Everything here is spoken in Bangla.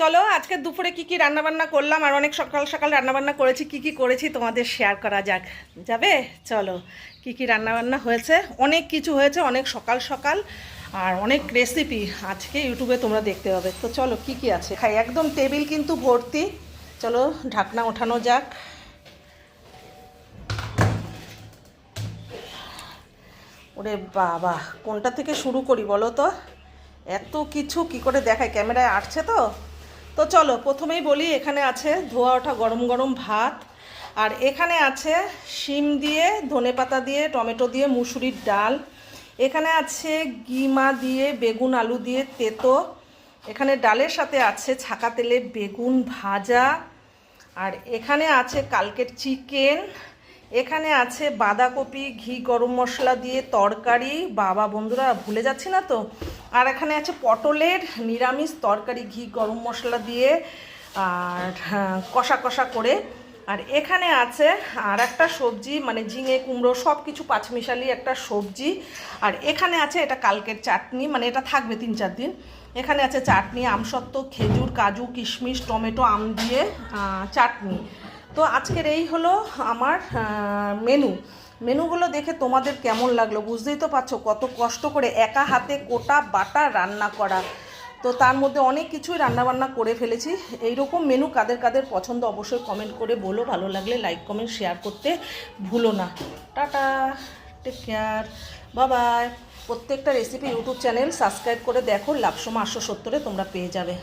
চলো আজকে দুপুরে কি কি রান্না বান্না করলাম আর অনেক সকাল সকাল রান্না বান্না করেছি, কি কি করেছি তোমাদের শেয়ার করা যাক। যাবে? চলো, কি কি রান্না বান্না হয়েছে, অনেক কিছু হয়েছে, অনেক সকাল সকাল আর অনেক রেসিপি আজকে ইউটিউবে তোমরা দেখতে পাবে। তো চলো কি কি আছে খাই, একদম টেবিল কিন্তু ভর্তি। চলো ঢাকনা ওঠানো যাক। ওরে বাবা, কোনটা থেকে শুরু করি বলো তো? এত কিছু কি করে দেখায়, ক্যামেরায় আসছে তো। তো চলো প্রথমেই বলি, এখানে আছে ধোয়া ওঠা গরম গরম ভাত, আর এখানে আছে শিম দিয়ে, ধনেপাতা দিয়ে, টমেটো দিয়ে মুসুরির ডাল, এখানে আছে গিমা দিয়ে, বেগুন আলু দিয়ে তেতো, এখানে ডালের সাথে আছে ছাকা তেলে বেগুন ভাজা, আর এখানে আছে কালকের চিকেন, এখানে আছে বাঁধাকপি ঘি গরম মশলা দিয়ে তরকারি, বাবা বন্ধুরা ভুলে যাচ্ছি না তো। আর এখানে আছে পটলের নিরামিষ তরকারি ঘি গরম মশলা দিয়ে আর কষা কষা করে। আর এখানে আছে আর একটা সবজি, মানে ঝিঙে কুমড়ো সব কিছু পাঁচমিশালি একটা সবজি। আর এখানে আছে এটা কালকের চাটনি, মানে এটা থাকবে 3-4 দিন। এখানে আছে চাটনি, আমসত্ত্ব, খেজুর, কাজু, কিশমিশ, টমেটো, আম দিয়ে চাটনি। তো আজকের এই হলো আমার মেনুগুলো দেখে তোমাদের কেমন লাগলো বুঝতেই তো পারছো, কত কষ্ট করে একা হাতে কোটা বাটা রান্না করা। তো তার মধ্যে অনেক কিছুই রান্নাবান্না করে ফেলেছি। এইরকম মেনু কাদের কাদের পছন্দ অবশ্যই কমেন্ট করে বলো, ভালো লাগলে লাইক কমেন্ট শেয়ার করতে ভুলো না। টাটা, টেক কেয়ার, বাবাই। প্রত্যেকটা রেসিপি ইউটিউব চ্যানেল সাবস্ক্রাইব করে দেখো, লাভসমা 870 তোমরা পেয়ে যাবে।